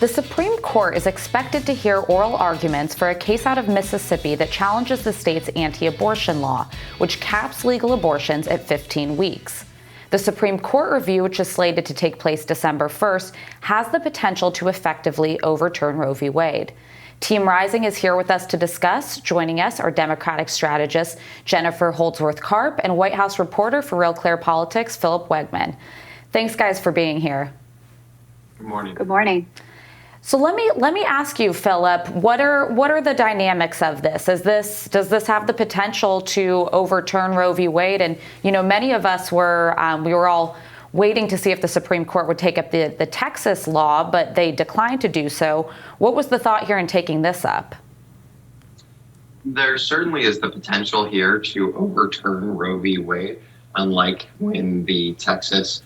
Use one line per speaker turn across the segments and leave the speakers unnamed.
The Supreme Court is expected to hear oral arguments for a case out of Mississippi that challenges the state's anti-abortion law, which caps legal abortions at 15 weeks. The Supreme Court review, which is slated to take place December 1st, has the potential to effectively overturn Roe v. Wade. Team Rising is here with us to discuss. Joining us are Democratic strategist Jennifer Holdsworth-Karp and White House reporter for Real Clear Politics, Philip Wegman. Thanks, guys, for being here.
Good morning.
Good morning.
So let me ask you, Philip, what are the dynamics of this? Does this have the potential to overturn Roe v. Wade? And many of us were all waiting to see if the Supreme Court would take up the Texas law, but they declined to do so. What was the thought here in taking this up?
There certainly is the potential here to overturn Roe v. Wade, unlike when the Texas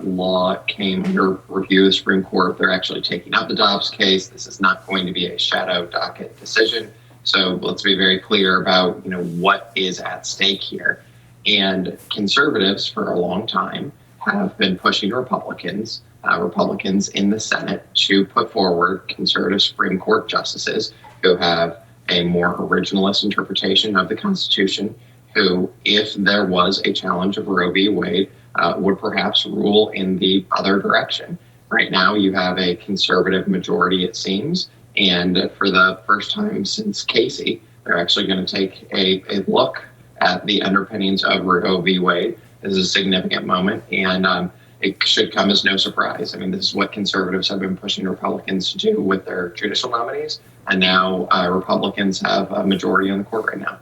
law came under review of the Supreme Court. They're actually taking up the Dobbs case. This is not going to be a shadow docket decision. So let's be very clear about what is at stake here. And conservatives for a long time have been pushing Republicans in the Senate to put forward conservative Supreme Court justices who have a more originalist interpretation of the Constitution, who, if there was a challenge of Roe v. Wade, would perhaps rule in the other direction. Right now, you have a conservative majority, it seems, and for the first time since Casey, they're actually going to take a look at the underpinnings of Roe v. Wade. This is a significant moment, and it should come as no surprise. I mean, this is what conservatives have been pushing Republicans to do with their judicial nominees, and now Republicans have a majority on the court right now.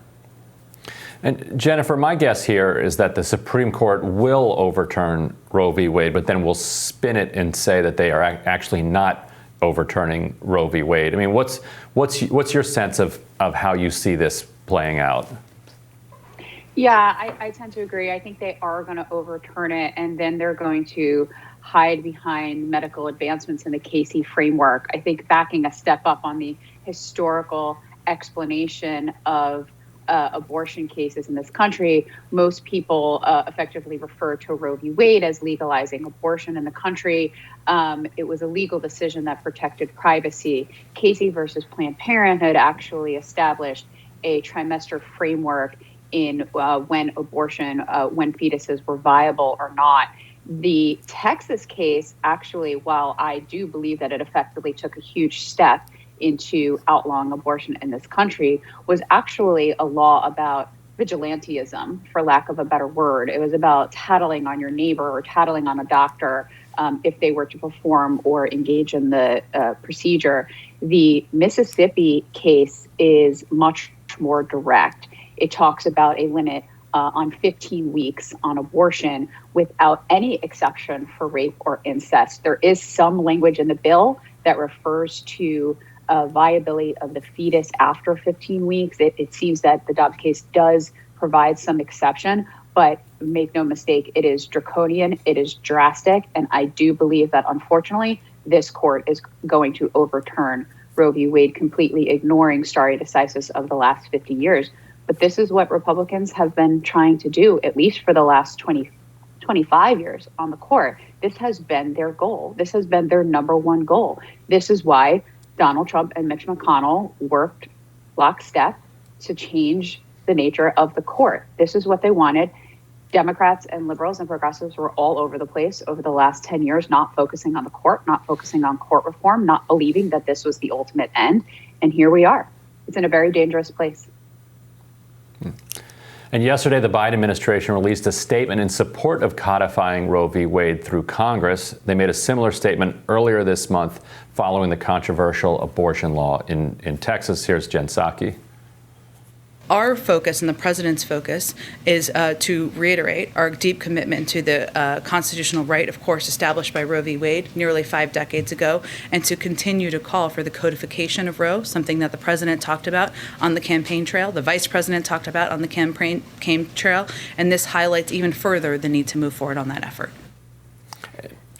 And Jennifer, my guess here is that the Supreme Court will overturn Roe v. Wade, but then will spin it and say that they are actually not overturning Roe v. Wade. I mean, what's your sense of how you see this playing out?
Yeah, I tend to agree. I think they are going to overturn it, and then they're going to hide behind medical advancements in the Casey framework. I think backing a step up on the historical explanation of abortion cases in this country, most people effectively refer to Roe v. Wade as legalizing abortion in the country. It was a legal decision that protected privacy. Casey versus Planned Parenthood actually established a trimester framework in when fetuses were viable or not. The Texas case, actually, while I do believe that it effectively took a huge step into outlawing abortion in this country, was actually a law about vigilantism, for lack of a better word. It was about tattling on your neighbor or tattling on a doctor if they were to perform or engage in the procedure. The Mississippi case is much more direct. It talks about a limit on 15 weeks on abortion without any exception for rape or incest. There is some language in the bill that refers to viability of the fetus after 15 weeks. It seems that the Dobbs case does provide some exception, but make no mistake, it is draconian, it is drastic, and I do believe that, unfortunately, this court is going to overturn Roe v. Wade, completely ignoring stare decisis of the last 50 years. But this is what Republicans have been trying to do, at least for the last 25 years on the court. This has been their goal. This has been their number one goal. This is why Donald Trump and Mitch McConnell worked lockstep to change the nature of the court. This is what they wanted. Democrats and liberals and progressives were all over the place over the last 10 years, not focusing on the court, not focusing on court reform, not believing that this was the ultimate end. And here we are. It's in a very dangerous place.
And yesterday, the Biden administration released a statement in support of codifying Roe v. Wade through Congress. They made a similar statement earlier this month following the controversial abortion law in Texas. Here's Jen Psaki.
Our focus and the president's focus is to reiterate our deep commitment to the constitutional right, of course, established by Roe v. Wade nearly 5 decades ago, and to continue to call for the codification of Roe, something that the president talked about on the campaign trail, the vice president talked about on the campaign trail, and this highlights even further the need to move forward on that effort.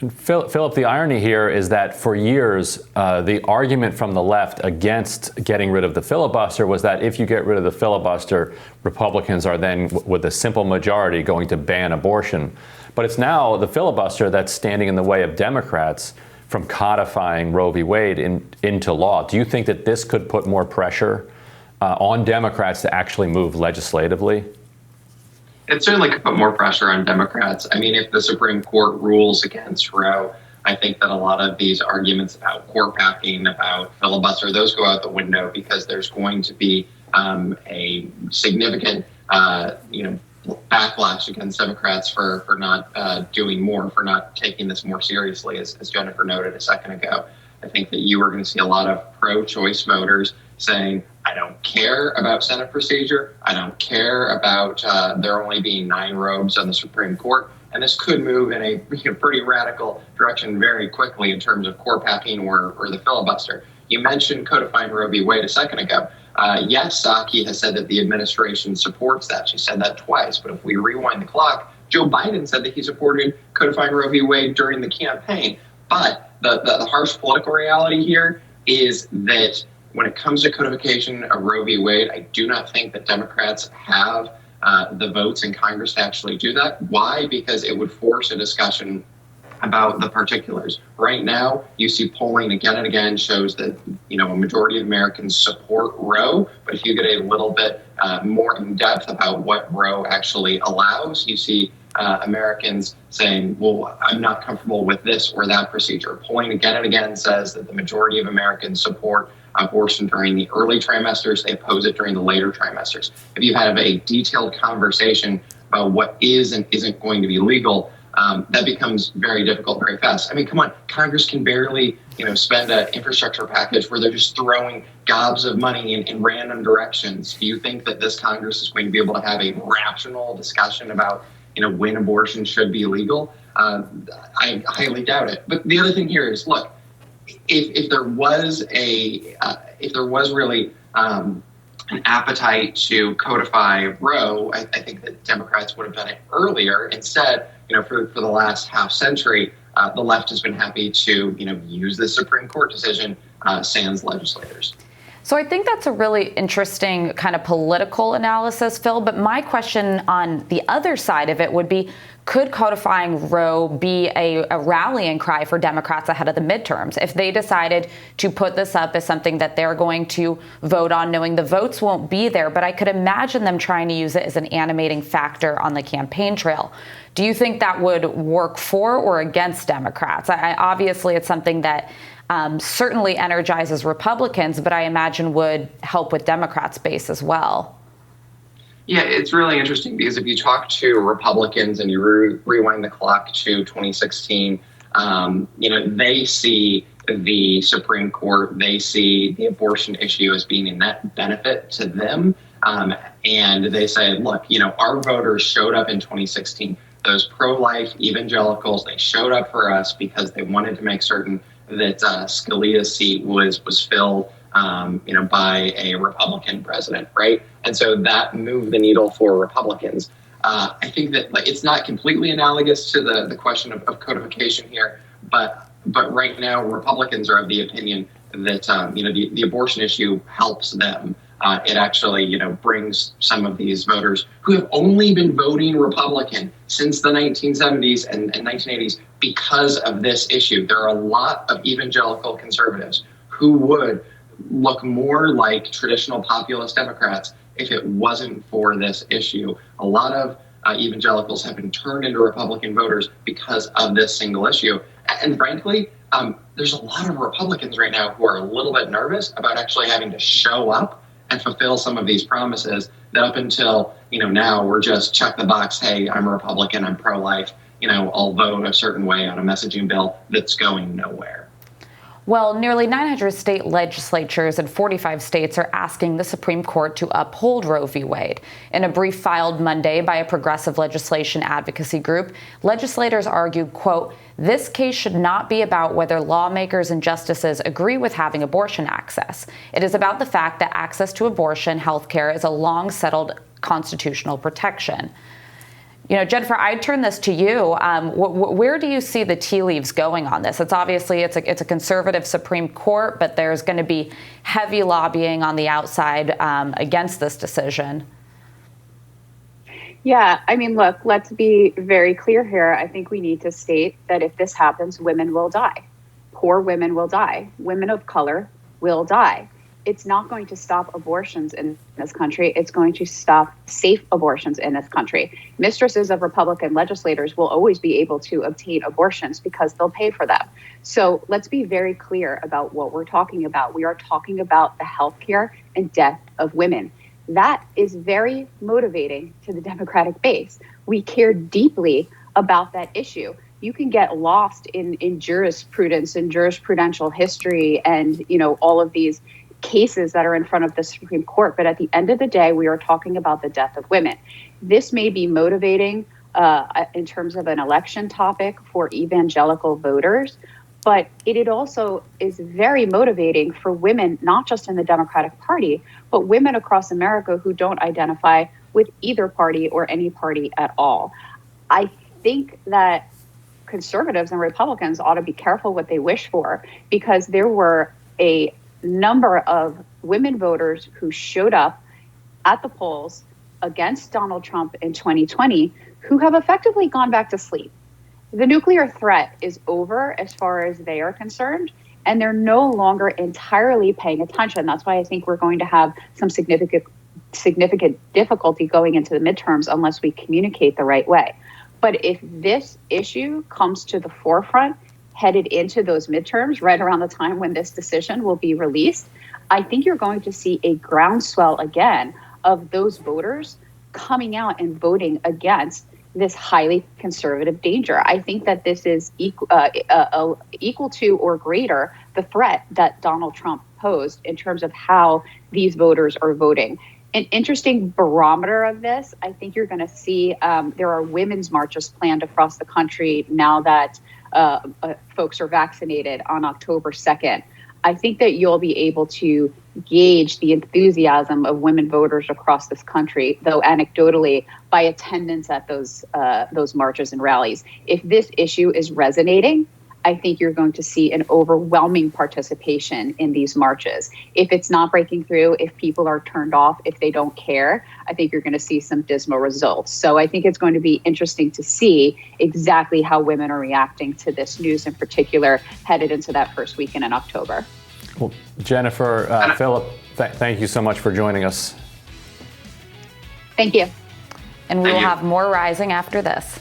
Philip, the irony here is that for years, the argument from the left against getting rid of the filibuster was that if you get rid of the filibuster, Republicans are then, with a simple majority, going to ban abortion. But it's now the filibuster that's standing in the way of Democrats from codifying Roe v. Wade into law. Do you think that this could put more pressure on Democrats to actually move legislatively?
It certainly could put more pressure on Democrats. I mean, if the Supreme Court rules against Roe, I think that a lot of these arguments about court packing, about filibuster, those go out the window, because there's going to be a significant, backlash against Democrats for not doing more, for not taking this more seriously, as Jennifer noted a second ago. I think that you are going to see a lot of pro-choice voters saying, I don't care about Senate procedure. I don't care about there only being 9 robes on the Supreme Court. And this could move in a pretty radical direction very quickly in terms of court packing or the filibuster. You mentioned codifying Roe v. Wade a second ago. Yes, Psaki has said that the administration supports that. She said that twice. But if we rewind the clock, Joe Biden said that he supported codifying Roe v. Wade during the campaign. But the harsh political reality here is that when it comes to codification of Roe v. Wade, I do not think that Democrats have the votes in Congress to actually do that. Why? Because it would force a discussion about the particulars. Right now, you see polling again and again shows that, a majority of Americans support Roe. But if you get a little bit more in depth about what Roe actually allows, you see Americans saying, well, I'm not comfortable with this or that procedure. Polling again and again says that the majority of Americans support abortion during the early trimesters. They oppose it during the later trimesters. If you have a detailed conversation about what is and isn't going to be legal, that becomes very difficult very fast. I mean, come on, Congress can barely, spend an infrastructure package where they're just throwing gobs of money in random directions. Do you think that this Congress is going to be able to have a rational discussion about, when abortion should be legal? I highly doubt it. But the other thing here is, look, if there was really an appetite to codify Roe, I think that Democrats would have done it earlier. Instead, for the last half century, the left has been happy to, use the Supreme Court decision sans legislators.
So I think that's a really interesting kind of political analysis, Phil. But my question on the other side of it would be, could codifying Roe be a rallying cry for Democrats ahead of the midterms? If they decided to put this up as something that they're going to vote on, knowing the votes won't be there, but I could imagine them trying to use it as an animating factor on the campaign trail. Do you think that would work for or against Democrats? Obviously, it's something that certainly energizes Republicans, but I imagine would help with Democrats' base as well.
Yeah, it's really interesting because if you talk to Republicans and you rewind the clock to 2016, they see the Supreme Court, they see the abortion issue as being a net benefit to them. And they say, look, our voters showed up in 2016. Those pro-life evangelicals, they showed up for us because they wanted to make certain that Scalia's seat was filled by a Republican president, right? And so that moved the needle for Republicans. I think that it's not completely analogous to the question of codification here, but right now Republicans are of the opinion that the abortion issue helps them. It actually brings some of these voters who have only been voting Republican since the 1970s and 1980s because of this issue. There are a lot of evangelical conservatives who would look more like traditional populist Democrats if it wasn't for this issue. A lot of evangelicals have been turned into Republican voters because of this single issue. And frankly, there's a lot of Republicans right now who are a little bit nervous about actually having to show up and fulfill some of these promises that up until, now we're just check the box, hey, I'm a Republican, I'm pro-life, I'll vote a certain way on a messaging bill that's going nowhere.
Well, nearly 900 state legislatures in 45 states are asking the Supreme Court to uphold Roe v. Wade. In a brief filed Monday by a progressive legislation advocacy group, legislators argued, quote, this case should not be about whether lawmakers and justices agree with having abortion access. It is about the fact that access to abortion health care is a long settled constitutional protection. Jennifer, I'd turn this to you. Where do you see the tea leaves going on this? It's obviously it's a conservative Supreme Court, but there's going to be heavy lobbying on the outside against this decision.
Yeah, I mean, look, let's be very clear here. I think we need to state that if this happens, women will die. poor women will die. Women of color will die. It's not going to stop abortions in this country. It's going to stop safe abortions in this country. Mistresses of Republican legislators will always be able to obtain abortions because they'll pay for them. So let's be very clear about what we're talking about. We are talking about the healthcare and death of women. That is very motivating to the Democratic base. We care deeply about that issue. You can get lost in jurisprudence and jurisprudential history and, all of these cases that are in front of the Supreme Court. But at the end of the day, we are talking about the death of women. This may be motivating in terms of an election topic for evangelical voters, but it also is very motivating for women, not just in the Democratic Party, but women across America who don't identify with either party or any party at all. I think that conservatives and Republicans ought to be careful what they wish for, because there were a number of women voters who showed up at the polls against Donald Trump in 2020 who have effectively gone back to sleep. The nuclear threat is over as far as they are concerned, and they're no longer entirely paying attention. That's why I think we're going to have some significant difficulty going into the midterms unless we communicate the right way. But if this issue comes to the forefront headed into those midterms, right around the time when this decision will be released, I think you're going to see a groundswell again of those voters coming out and voting against this highly conservative danger. I think that this is equal to or greater the threat that Donald Trump posed in terms of how these voters are voting. An interesting barometer of this, I think you're going to see there are women's marches planned across the country now that folks are vaccinated on October 2nd. I think that you'll be able to gauge the enthusiasm of women voters across this country, though anecdotally, by attendance at those marches and rallies. If this issue is resonating, I think you're going to see an overwhelming participation in these marches. If it's not breaking through, if people are turned off, if they don't care, I think you're going to see some dismal results. So I think it's going to be interesting to see exactly how women are reacting to this news in particular, headed into that first weekend in October.
Well, Jennifer, Philip, thank you so much for joining us.
Thank you.
And we will have more rising after this.